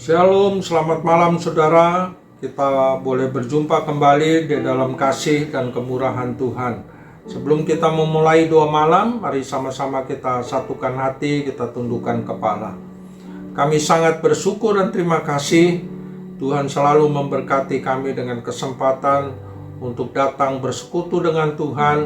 Shalom, selamat malam saudara. Kita boleh berjumpa kembali di dalam kasih dan kemurahan Tuhan. Sebelum kita memulai doa malam, mari sama-sama kita satukan hati, kita tundukkan kepala. Kami sangat bersyukur dan terima kasih Tuhan selalu memberkati kami dengan kesempatan untuk datang bersekutu dengan Tuhan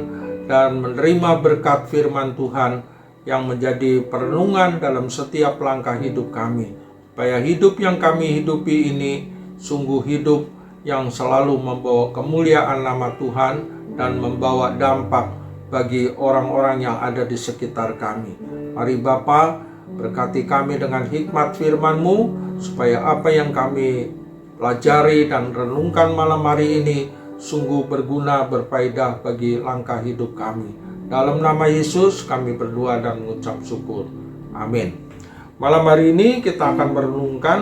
dan menerima berkat firman Tuhan yang menjadi perenungan dalam setiap langkah hidup kami. Supaya hidup yang kami hidupi ini sungguh hidup yang selalu membawa kemuliaan nama Tuhan dan membawa dampak bagi orang-orang yang ada di sekitar kami. Mari Bapa, berkati kami dengan hikmat firman-Mu, supaya apa yang kami pelajari dan renungkan malam hari ini sungguh berguna, berfaedah bagi langkah hidup kami. Dalam nama Yesus kami berdoa dan mengucap syukur. Amin. Malam hari ini kita akan merenungkan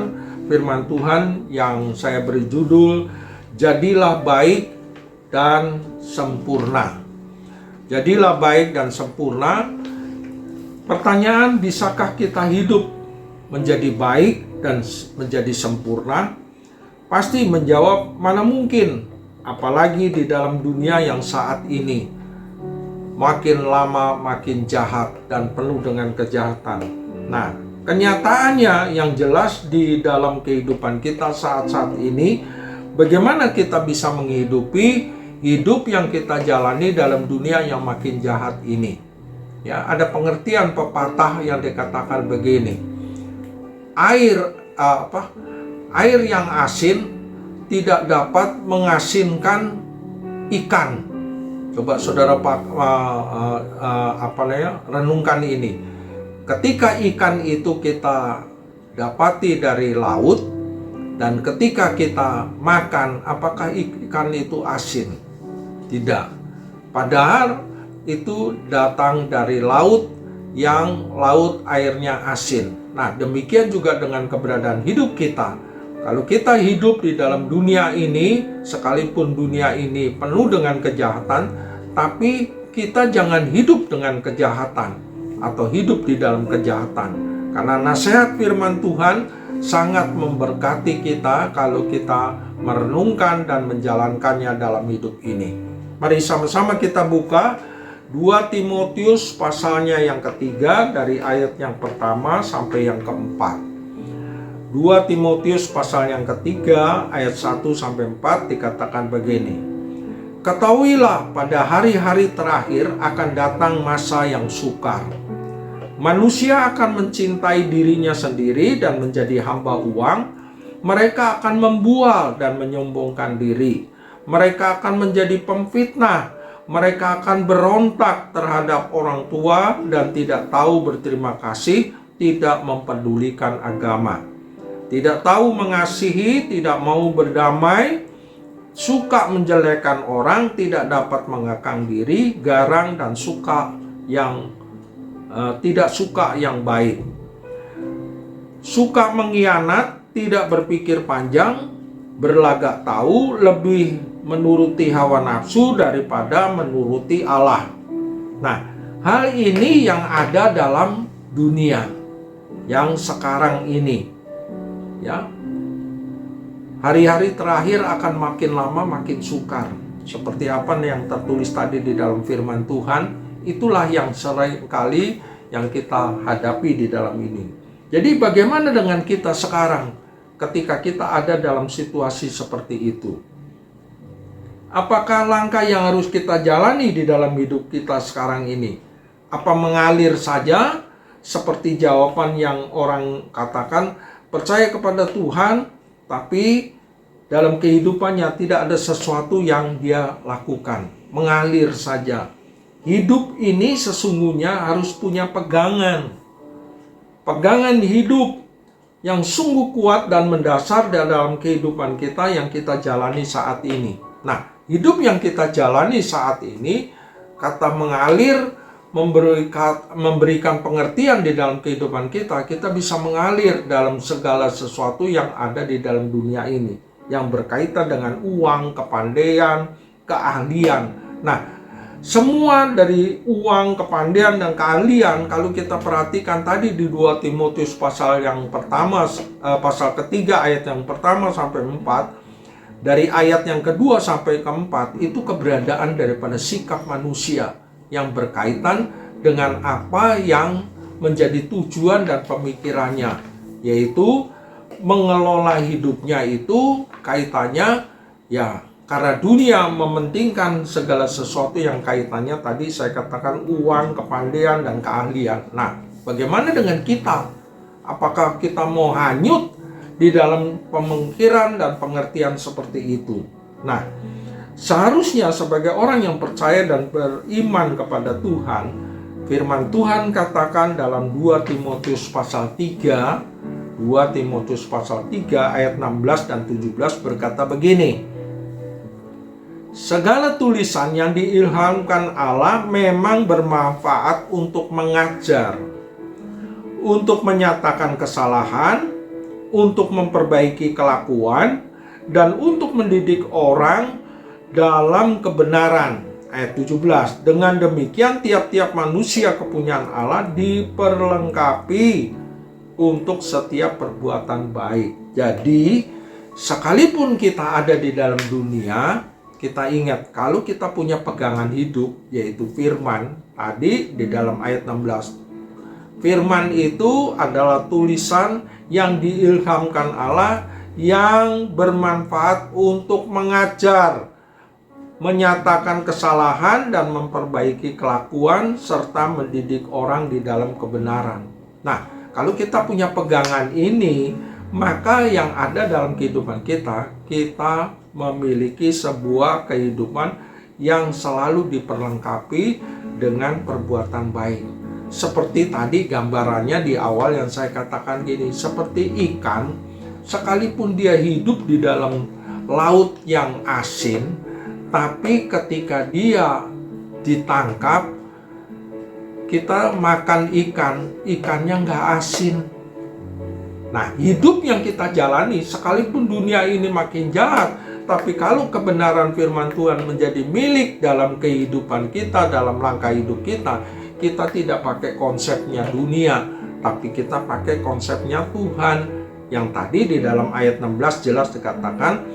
firman Tuhan yang saya beri judul Jadilah Baik dan Sempurna. Jadilah baik dan sempurna. Pertanyaan, bisakah kita hidup menjadi baik dan menjadi sempurna? Pasti menjawab mana mungkin, apalagi di dalam dunia yang saat ini makin lama makin jahat dan penuh dengan kejahatan. Nah, kenyataannya yang jelas di dalam kehidupan kita saat-saat ini, bagaimana kita bisa menghidupi hidup yang kita jalani dalam dunia yang makin jahat ini. Ya, ada pengertian pepatah yang dikatakan begini. Air yang asin tidak dapat mengasinkan ikan. Coba saudara renungkan ini. Ketika ikan itu kita dapati dari laut, dan ketika kita makan, apakah ikan itu asin? Tidak. Padahal itu datang dari laut yang laut airnya asin. Nah, demikian juga dengan keberadaan hidup kita. Kalau kita hidup di dalam dunia ini, sekalipun dunia ini penuh dengan kejahatan, tapi kita jangan hidup dengan kejahatan atau hidup di dalam kejahatan. Karena nasihat firman Tuhan sangat memberkati kita kalau kita merenungkan dan menjalankannya dalam hidup ini. Mari sama-sama kita buka 2 Timotius pasalnya yang ketiga dari ayat yang pertama sampai yang keempat. 2 Timotius pasal yang ketiga ayat 1 sampai 4 dikatakan begini. Ketahuilah pada hari-hari terakhir akan datang masa yang sukar. Manusia akan mencintai dirinya sendiri dan menjadi hamba uang. Mereka akan membual dan menyombongkan diri. Mereka akan menjadi pemfitnah. Mereka akan berontak terhadap orang tua dan tidak tahu berterima kasih, tidak mempedulikan agama. Tidak tahu mengasihi, tidak mau berdamai, suka menjelekkan orang, tidak dapat mengekang diri, garang dan tidak suka yang baik. Suka mengkhianat, tidak berpikir panjang, berlagak tahu, lebih menuruti hawa nafsu daripada menuruti Allah. Nah, hal ini yang ada dalam dunia yang sekarang ini. Ya. Hari-hari terakhir akan makin lama makin sukar. Seperti apa yang tertulis tadi di dalam firman Tuhan. Itulah yang sering kali yang kita hadapi di dalam ini. Jadi bagaimana dengan kita sekarang ketika kita ada dalam situasi seperti itu? Apakah langkah yang harus kita jalani di dalam hidup kita sekarang ini? Apa mengalir saja seperti jawaban yang orang katakan, percaya kepada Tuhan, tapi dalam kehidupannya tidak ada sesuatu yang dia lakukan, mengalir saja. Hidup ini sesungguhnya harus punya pegangan hidup yang sungguh kuat dan mendasar dalam kehidupan kita yang kita jalani saat ini. Nah, hidup yang kita jalani saat ini, kata mengalir, memberikan pengertian di dalam kehidupan kita, kita bisa mengalir dalam segala sesuatu yang ada di dalam dunia ini, yang berkaitan dengan uang, kepandaian, keahlian. Nah, Semua dari uang, kepandaian, dan keahlian, kalau kita perhatikan tadi di 2 Timotius pasal yang pertama, pasal ketiga ayat yang pertama sampai 4, dari ayat yang kedua sampai keempat, itu keberadaan daripada sikap manusia yang berkaitan dengan apa yang menjadi tujuan dan pemikirannya, yaitu mengelola hidupnya itu kaitannya ya karena dunia mementingkan segala sesuatu yang kaitannya tadi saya katakan uang, kepandaian, dan keahlian. Nah, bagaimana dengan kita? Apakah kita mau hanyut di dalam pemikiran dan pengertian seperti itu? Nah, seharusnya sebagai orang yang percaya dan beriman kepada Tuhan, firman Tuhan katakan dalam 2 Timotius pasal 3, 2 Timotius pasal 3 ayat 16 dan 17 berkata begini, segala tulisan yang diilhamkan Allah memang bermanfaat untuk mengajar, untuk menyatakan kesalahan, untuk memperbaiki kelakuan, dan untuk mendidik orang dalam kebenaran. Ayat 17, dengan demikian tiap-tiap manusia kepunyaan Allah diperlengkapi untuk setiap perbuatan baik. Jadi, sekalipun kita ada di dalam dunia, kita ingat kalau kita punya pegangan hidup, yaitu firman, tadi di dalam ayat 16. Firman itu adalah tulisan yang diilhamkan Allah yang bermanfaat untuk mengajar, menyatakan kesalahan dan memperbaiki kelakuan serta mendidik orang di dalam kebenaran. Nah, kalau kita punya pegangan ini, maka yang ada dalam kehidupan kita memiliki sebuah kehidupan yang selalu diperlengkapi dengan perbuatan baik. Seperti tadi gambarannya di awal yang saya katakan gini, seperti ikan, sekalipun dia hidup di dalam laut yang asin, tapi ketika dia ditangkap, kita makan ikannya nggak asin. Nah, hidup yang kita jalani, sekalipun dunia ini makin jahat, tapi kalau kebenaran firman Tuhan menjadi milik dalam kehidupan kita, dalam langkah hidup kita, kita tidak pakai konsepnya dunia, tapi kita pakai konsepnya Tuhan. Yang tadi di dalam ayat 16 jelas dikatakan,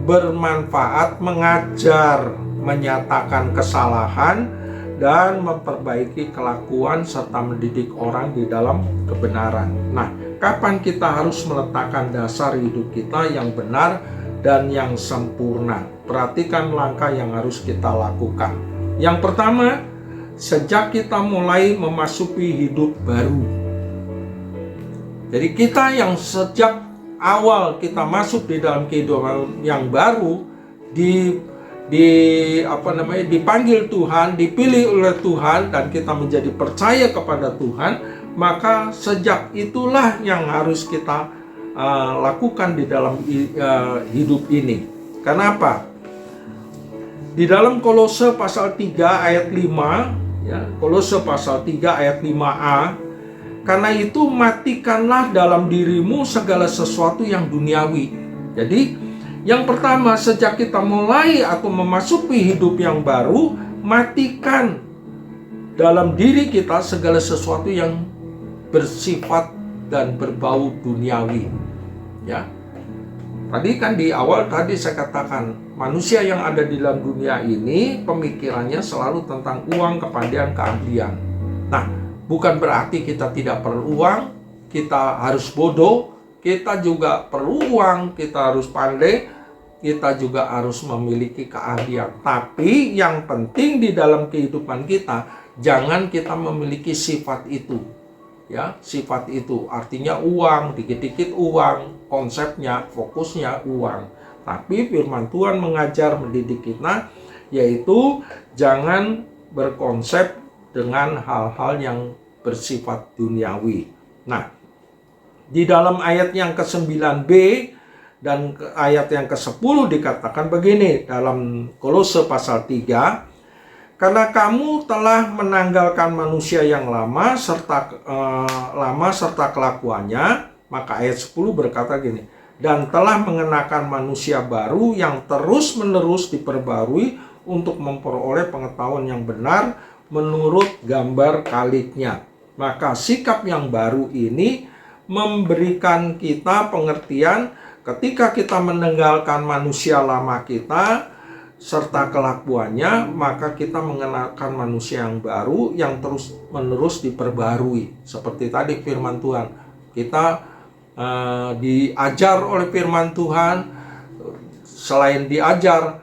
bermanfaat mengajar, menyatakan kesalahan, dan memperbaiki kelakuan serta mendidik orang di dalam kebenaran. Nah, kapan kita harus meletakkan dasar hidup kita yang benar dan yang sempurna? Perhatikan langkah yang harus kita lakukan. Yang pertama, sejak kita mulai memasuki hidup baru. Jadi kita yang sejak awal kita masuk di dalam kehidupan yang baru, dipanggil Tuhan, dipilih oleh Tuhan, dan kita menjadi percaya kepada Tuhan, maka sejak itulah yang harus kita lakukan di dalam hidup ini. Kenapa? Di dalam Kolose pasal 3 ayat 5, ya, Kolose pasal 3 ayat 5a, karena itu matikanlah dalam dirimu segala sesuatu yang duniawi. Jadi yang pertama, sejak kita mulai atau memasuki hidup yang baru, matikan dalam diri kita segala sesuatu yang bersifat dan berbau duniawi. Ya, tadi kan di awal tadi saya katakan, manusia yang ada di dalam dunia ini pemikirannya selalu tentang uang, kepandaian, keahlian. Nah, bukan berarti kita tidak perlu uang, kita harus bodoh, kita juga perlu uang, kita harus pandai, kita juga harus memiliki keahlian. Tapi yang penting di dalam kehidupan kita, jangan kita memiliki sifat itu. Ya, sifat itu artinya uang, dikit-dikit uang, konsepnya, fokusnya uang. Tapi firman Tuhan mengajar, mendidik kita, yaitu jangan berkonsep dengan hal-hal yang bersifat duniawi. Nah, di dalam ayat yang ke-9b dan ayat yang ke-10 dikatakan begini dalam Kolose pasal 3, karena kamu telah menanggalkan manusia yang lama serta kelakuannya, maka ayat 10 berkata gini, dan telah mengenakan manusia baru yang terus-menerus diperbarui untuk memperoleh pengetahuan yang benar menurut gambar kaliknya. Maka sikap yang baru ini memberikan kita pengertian ketika kita meninggalkan manusia lama kita serta kelakuannya, maka kita mengenakan manusia yang baru yang terus-menerus diperbarui. Seperti tadi firman Tuhan, kita diajar oleh firman Tuhan, selain diajar,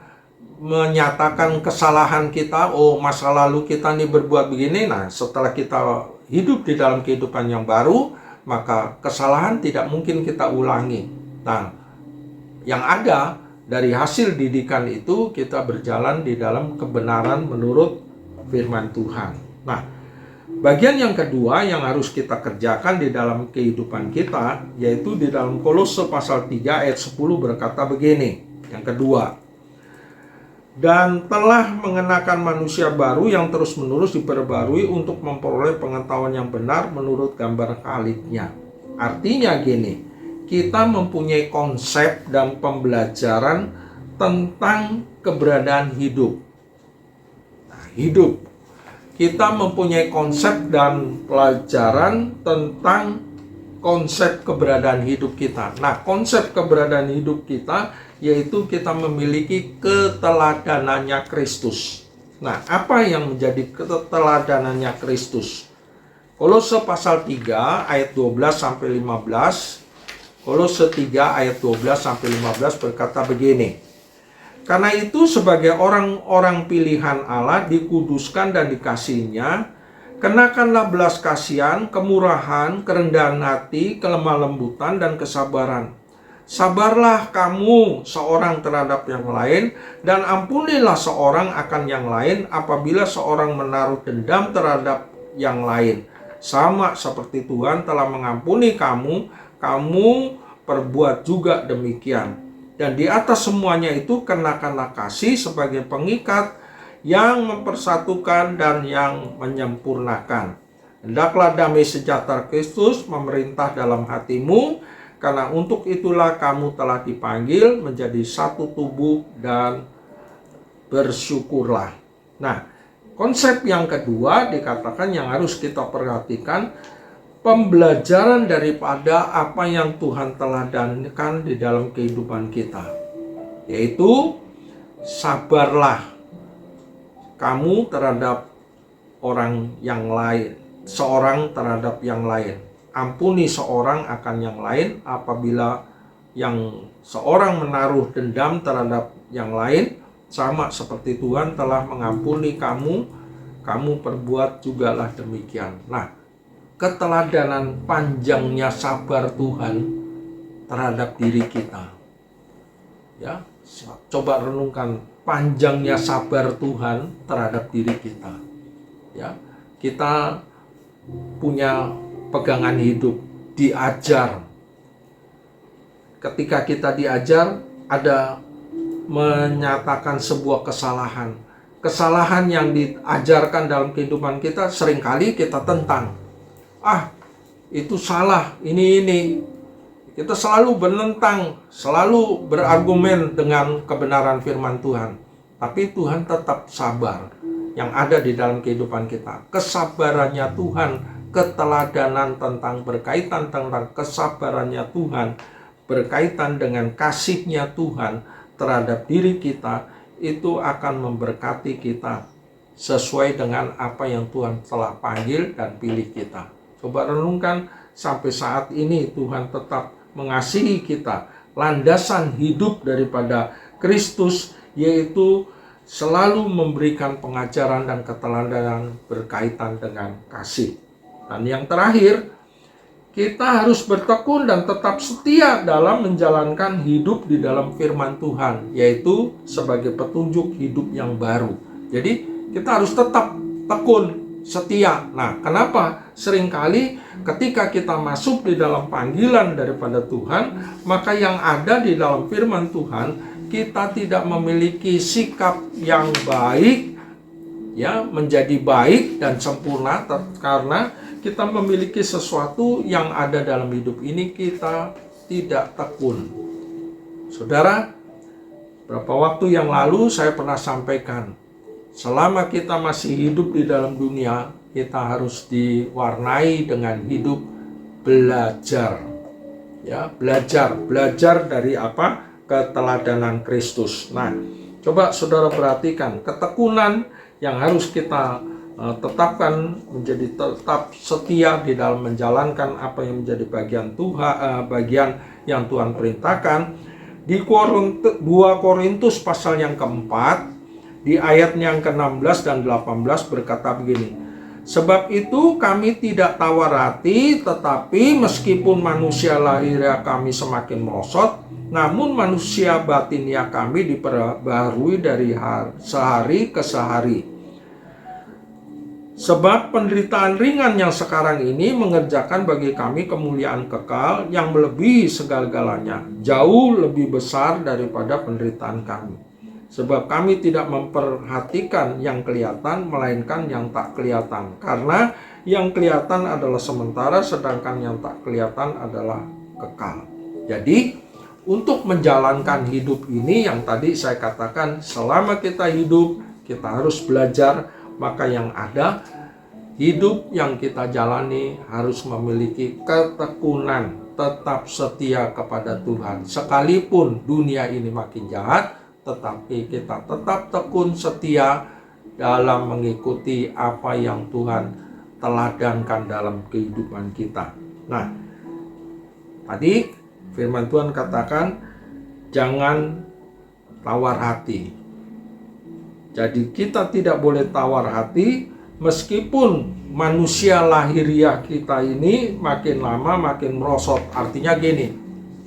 menyatakan kesalahan kita, oh masa lalu kita nih berbuat begini. Nah, setelah kita hidup di dalam kehidupan yang baru, maka kesalahan tidak mungkin kita ulangi. Nah, yang ada dari hasil didikan itu, kita berjalan di dalam kebenaran menurut firman Tuhan. Nah, bagian yang kedua yang harus kita kerjakan di dalam kehidupan kita, yaitu di dalam Kolose pasal 3 ayat 10 berkata begini. Yang kedua, dan telah mengenakan manusia baru yang terus-menerus diperbarui untuk memperoleh pengetahuan yang benar menurut gambar kaliknya. Artinya gini, kita mempunyai konsep dan pembelajaran tentang keberadaan hidup. Nah, hidup. Kita mempunyai konsep dan pelajaran tentang konsep keberadaan hidup kita. Nah, konsep keberadaan hidup kita yaitu kita memiliki keteladanannya Kristus. Nah, apa yang menjadi keteladanannya Kristus? Kolose pasal 3 ayat 12 sampai 15. Kolose 3 ayat 12 sampai 15 berkata begini. Karena itu sebagai orang-orang pilihan Allah dikuduskan dan dikasihinya, kenakanlah belas kasihan, kemurahan, kerendahan hati, kelemah lembutan dan kesabaran. Sabarlah kamu seorang terhadap yang lain, dan ampunilah seorang akan yang lain apabila seorang menaruh dendam terhadap yang lain. Sama seperti Tuhan telah mengampuni kamu, kamu perbuat juga demikian. Dan di atas semuanya itu kenakanlah kasih sebagai pengikat yang mempersatukan dan yang menyempurnakan. Hendaklah damai sejahtera Kristus memerintah dalam hatimu, karena untuk itulah kamu telah dipanggil menjadi satu tubuh dan bersyukurlah. Nah, konsep yang kedua dikatakan yang harus kita perhatikan, pembelajaran daripada apa yang Tuhan teladankan di dalam kehidupan kita, yaitu sabarlah kamu terhadap orang yang lain, seorang terhadap yang lain. Ampuni seorang akan yang lain apabila yang seorang menaruh dendam terhadap yang lain, sama seperti Tuhan telah mengampuni kamu, kamu perbuat jugalah demikian. Nah, keteladanan panjangnya sabar Tuhan terhadap diri kita. Ya, coba renungkan panjangnya sabar Tuhan terhadap diri kita. Ya, kita punya pegangan hidup, diajar. Ketika kita diajar, ada menyatakan sebuah kesalahan. Kesalahan yang diajarkan dalam kehidupan kita seringkali kita tentang. Ah, itu salah, ini. Kita selalu menentang, selalu berargumen dengan kebenaran firman Tuhan. Tapi Tuhan tetap sabar yang ada di dalam kehidupan kita. Kesabarannya Tuhan, keteladanan tentang berkaitan tentang kesabarannya Tuhan, berkaitan dengan kasihnya Tuhan terhadap diri kita, itu akan memberkati kita sesuai dengan apa yang Tuhan telah panggil dan pilih kita. Coba renungkan, sampai saat ini Tuhan tetap mengasihi kita. Landasan hidup daripada Kristus yaitu selalu memberikan pengajaran dan keteladanan berkaitan dengan kasih. Dan yang terakhir, kita harus bertekun dan tetap setia dalam menjalankan hidup di dalam firman Tuhan, yaitu sebagai petunjuk hidup yang baru. Jadi kita harus tetap tekun, setia. Nah, kenapa? Seringkali ketika kita masuk di dalam panggilan daripada Tuhan, maka yang ada di dalam firman Tuhan, kita tidak memiliki sikap yang baik, ya, menjadi baik dan sempurna, karena kita memiliki sesuatu yang ada dalam hidup ini, kita tidak tekun. Saudara, Beberapa waktu yang lalu saya pernah sampaikan, selama kita masih hidup di dalam dunia, kita harus diwarnai dengan hidup belajar. Ya, belajar dari apa? Keteladanan Kristus. Nah, coba saudara perhatikan ketekunan yang harus kita tetapkan menjadi tetap setia di dalam menjalankan apa yang menjadi bagian yang Tuhan perintahkan. Di 2 Korintus pasal yang keempat, di ayatnya yang ke-16 dan 18 berkata begini, sebab itu kami tidak tawar hati, tetapi meskipun manusia lahiriah kami semakin merosot, namun manusia batiniah kami diperbaharui dari sehari ke sehari. Sebab penderitaan ringan yang sekarang ini mengerjakan bagi kami kemuliaan kekal yang melebihi segala-galanya, jauh lebih besar daripada penderitaan kami. Sebab kami tidak memperhatikan yang kelihatan, melainkan yang tak kelihatan. Karena yang kelihatan adalah sementara, sedangkan yang tak kelihatan adalah kekal. Jadi, untuk menjalankan hidup ini yang tadi saya katakan, selama kita hidup, kita harus belajar. Maka yang ada, hidup yang kita jalani harus memiliki ketekunan, tetap setia kepada Tuhan. Sekalipun dunia ini makin jahat, tetapi kita tetap tekun setia dalam mengikuti apa yang Tuhan teladankan dalam kehidupan kita. Nah, tadi firman Tuhan katakan, jangan tawar hati. Jadi kita tidak boleh tawar hati, meskipun manusia lahiriah kita ini makin lama makin merosot. Artinya gini,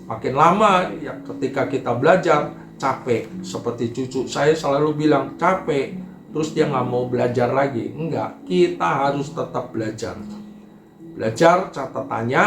makin lama ya ketika kita belajar capek. Seperti cucu saya selalu bilang capek, terus dia nggak mau belajar lagi. Enggak, kita harus tetap belajar. Belajar catatannya,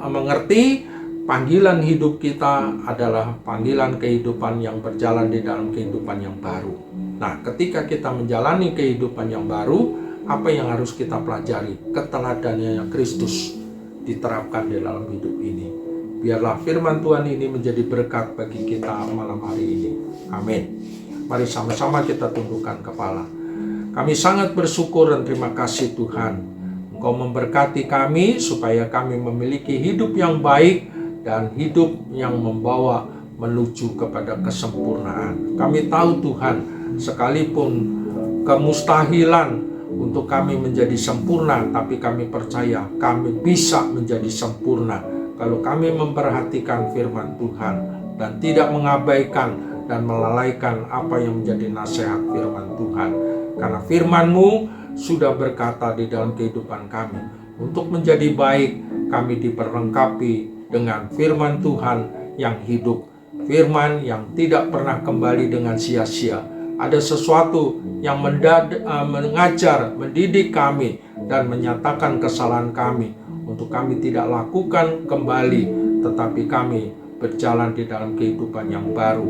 mengerti panggilan hidup kita adalah panggilan kehidupan yang berjalan di dalam kehidupan yang baru. Nah, ketika kita menjalani kehidupan yang baru, apa yang harus kita pelajari? Keteladanannya Kristus diterapkan di dalam hidup ini. Biarlah firman Tuhan ini menjadi berkat bagi kita malam hari ini. Amin. Mari sama-sama kita tundukkan kepala. Kami sangat bersyukur dan terima kasih Tuhan. Engkau memberkati kami supaya kami memiliki hidup yang baik dan hidup yang membawa menuju kepada kesempurnaan. Kami tahu Tuhan, sekalipun kemustahilan untuk kami menjadi sempurna, tapi kami percaya kami bisa menjadi sempurna kalau kami memperhatikan firman Tuhan dan tidak mengabaikan dan melalaikan apa yang menjadi nasihat firman Tuhan. Karena firman-Mu sudah berkata di dalam kehidupan kami, untuk menjadi baik kami diperlengkapi dengan firman Tuhan yang hidup, firman yang tidak pernah kembali dengan sia-sia. Ada sesuatu yang mengajar, mendidik kami dan menyatakan kesalahan kami untuk kami tidak lakukan kembali, tetapi kami berjalan di dalam kehidupan yang baru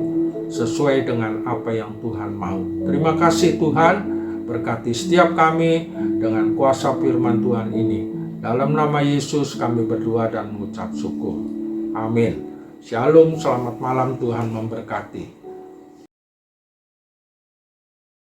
sesuai dengan apa yang Tuhan mau. Terima kasih Tuhan, berkati setiap kami dengan kuasa firman Tuhan ini. Dalam nama Yesus kami berdoa dan mengucap syukur. Amin. Shalom, selamat malam, Tuhan memberkati.